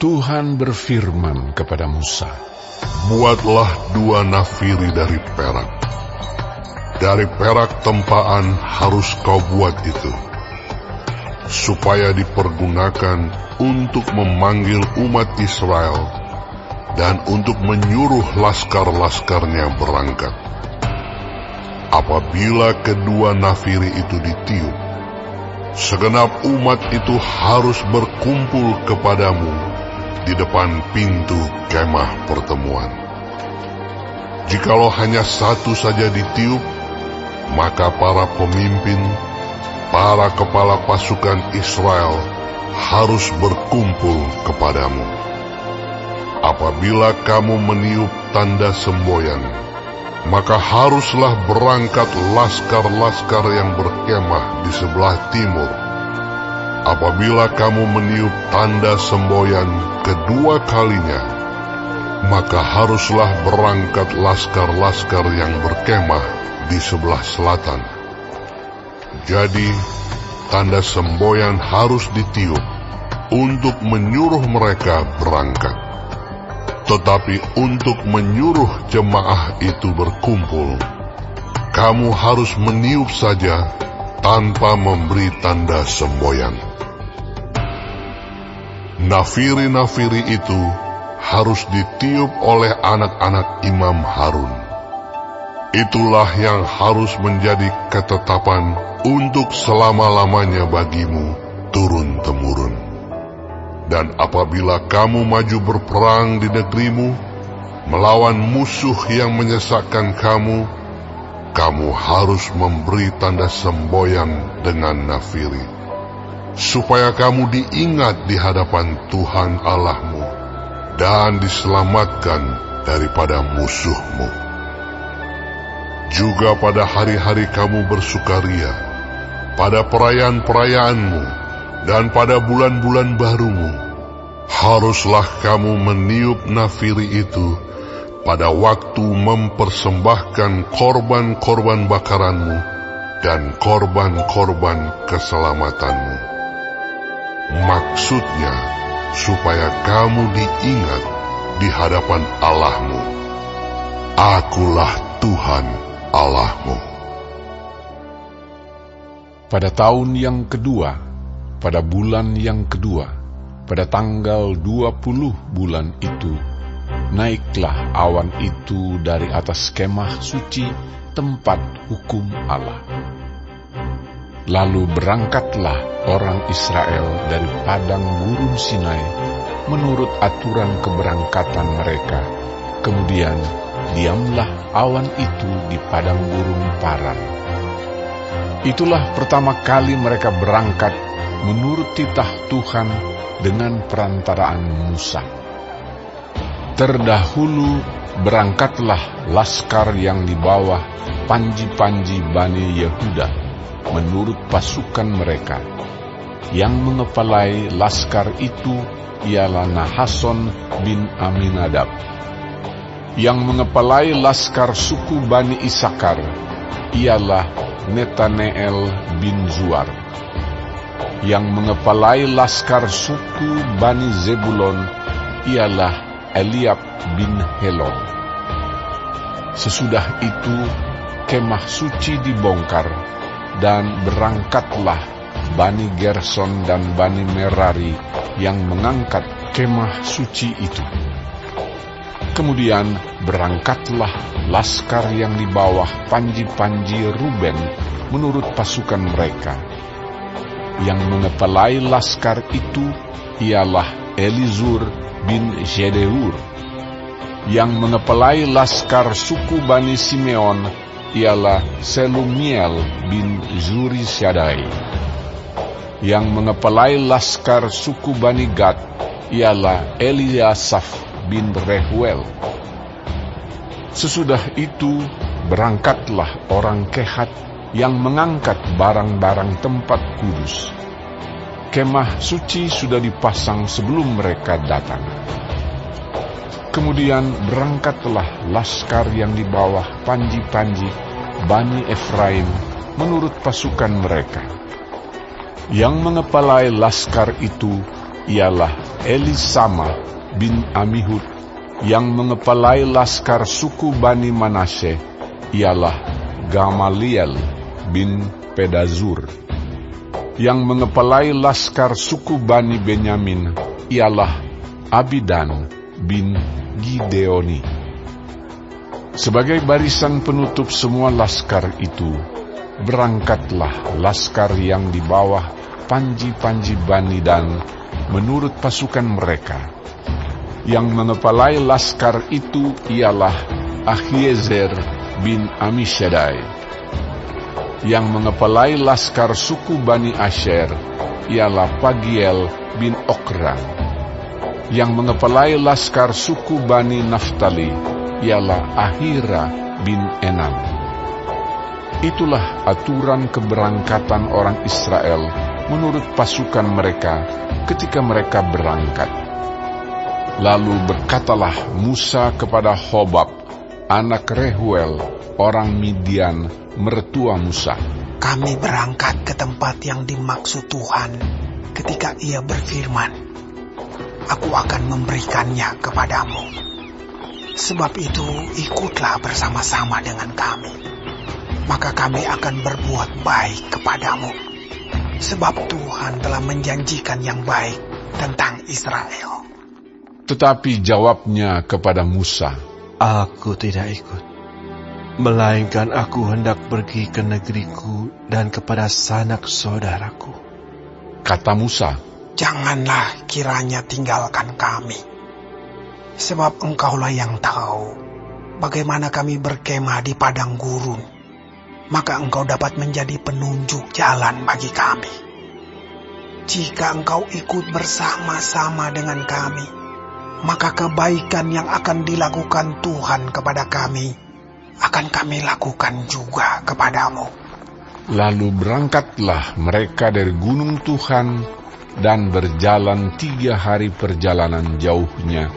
Tuhan berfirman kepada Musa, "Buatlah 2 nafiri dari perak. Dari perak tempaan harus kau buat itu, supaya dipergunakan untuk memanggil umat Israel dan untuk menyuruh laskar-laskarnya berangkat. Apabila kedua nafiri itu ditiup, segenap umat itu harus berkumpul kepadamu di depan pintu kemah pertemuan. Jikalau hanya 1 saja ditiup, maka para pemimpin, para kepala pasukan Israel harus berkumpul kepadamu. Apabila kamu meniup tanda semboyan, maka haruslah berangkat laskar-laskar yang berkemah di sebelah timur. Apabila kamu meniup tanda semboyan kedua kalinya, maka haruslah berangkat laskar-laskar yang berkemah di sebelah selatan. Jadi, tanda semboyan harus ditiup untuk menyuruh mereka berangkat. Tetapi untuk menyuruh jemaah itu berkumpul, kamu harus meniup saja tanpa memberi tanda semboyan. Nafiri-nafiri itu harus ditiup oleh anak-anak Imam Harun. Itulah yang harus menjadi ketetapan untuk selama-lamanya bagimu turun-temurun. Dan apabila kamu maju berperang di negerimu, melawan musuh yang menyesatkan kamu, kamu harus memberi tanda semboyan dengan nafiri, supaya kamu diingat di hadapan Tuhan Allahmu dan diselamatkan daripada musuhmu. Juga pada hari-hari kamu bersukaria, pada perayaan-perayaanmu, dan pada bulan-bulan barumu, haruslah kamu meniup nafiri itu pada waktu mempersembahkan korban-korban bakaranmu dan korban-korban keselamatanmu. Maksudnya, supaya kamu diingat di hadapan Allahmu. Akulah Tuhan Allahmu. pada tahun yang kedua, pada bulan yang kedua, pada tanggal 20 bulan itu, naiklah awan itu dari atas kemah suci tempat hukum Allah. Lalu berangkatlah orang Israel dari padang gurun Sinai menurut aturan keberangkatan mereka. Kemudian diamlah awan itu di padang gurun Paran. Itulah pertama kali mereka berangkat menurut titah Tuhan dengan perantaraan Musa. Terdahulu berangkatlah laskar yang di bawah panji-panji Bani Yehuda menurut pasukan mereka. Yang mengepalai laskar itu ialah Nahason bin Aminadab. Yang mengepalai laskar suku Bani Isakar ialah Netaneel bin Zuar. Yang mengepalai laskar suku Bani Zebulon ialah Eliab bin Helon. Sesudah itu kemah suci dibongkar, dan berangkatlah Bani Gerson dan Bani Merari yang mengangkat kemah suci itu. Kemudian berangkatlah laskar yang di bawah panji-panji Ruben menurut pasukan mereka. Yang mengepalai laskar itu ialah Elizur bin Jedeur. Yang mengepalai laskar suku Bani Simeon ialah Selumiel bin Zurisyadai. Yang mengepalai laskar suku Bani Gad ialah Eliasaf bin Rehuel. Sesudah itu berangkatlah orang Kehat yang mengangkat barang-barang tempat kudus. Kemah suci sudah dipasang sebelum mereka datang. Kemudian berangkatlah laskar yang di bawah panji-panji Bani Efraim menurut pasukan mereka. Yang mengepalai laskar itu ialah Elisama bin Amihud. Yang mengepalai laskar suku Bani Manasye ialah Gamaliel bin Pedazur. Yang mengepalai laskar suku Bani Benyamin ialah Abidan bin Gideoni. Sebagai barisan penutup semua laskar itu, berangkatlah laskar yang di bawah panji-panji Bani Dan menurut pasukan mereka. Yang mengepalai laskar itu ialah Ahiezer bin Amishadai. Yang mengepalai laskar suku Bani Asher ialah Pagiel bin Okran. Yang mengepalai laskar suku Bani Naftali ialah Ahira bin Enam. Itulah aturan keberangkatan orang Israel menurut pasukan mereka ketika mereka berangkat. Lalu berkatalah Musa kepada Hobab, anak Rehuel, orang Midian, mertua Musa. Kami berangkat ke tempat yang dimaksud Tuhan ketika Ia berfirman, Aku akan memberikannya kepadamu. Sebab itu ikutlah bersama-sama dengan kami. Maka kami akan berbuat baik kepadamu. Sebab Tuhan telah menjanjikan yang baik tentang Israel. Tetapi jawabnya kepada Musa, Aku tidak ikut, melainkan aku hendak pergi ke negeriku dan kepada sanak saudaraku. Kata Musa, Janganlah kiranya tinggalkan kami. Sebab engkaulah yang tahu bagaimana kami berkemah di padang gurun. Maka engkau dapat menjadi penunjuk jalan bagi kami. Jika engkau ikut bersama-sama dengan kami, maka kebaikan yang akan dilakukan Tuhan kepada kami, akan kami lakukan juga kepadamu. lalu berangkatlah mereka dari gunung Tuhan dan berjalan 3 hari perjalanan jauhnya.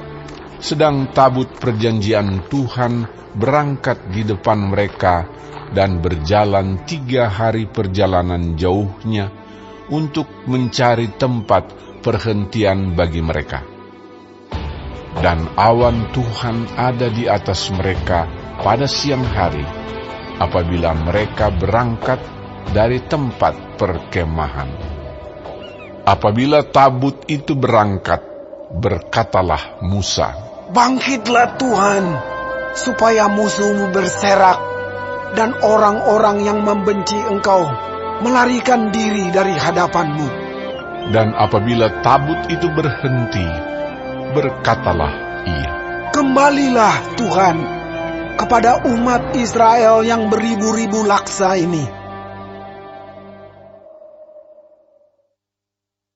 Sedang tabut perjanjian Tuhan berangkat di depan mereka dan berjalan 3 hari perjalanan jauhnya untuk mencari tempat perhentian bagi mereka. Dan awan Tuhan ada di atas mereka pada siang hari, apabila mereka berangkat dari tempat perkemahan. Apabila tabut itu berangkat, berkatalah Musa, Bangkitlah Tuhan, supaya musuhmu berserak, dan orang-orang yang membenci engkau melarikan diri dari hadapanmu. Dan apabila tabut itu berhenti, berkatalah ia, Kembalilah Tuhan kepada umat Israel yang beribu-ribu laksa ini,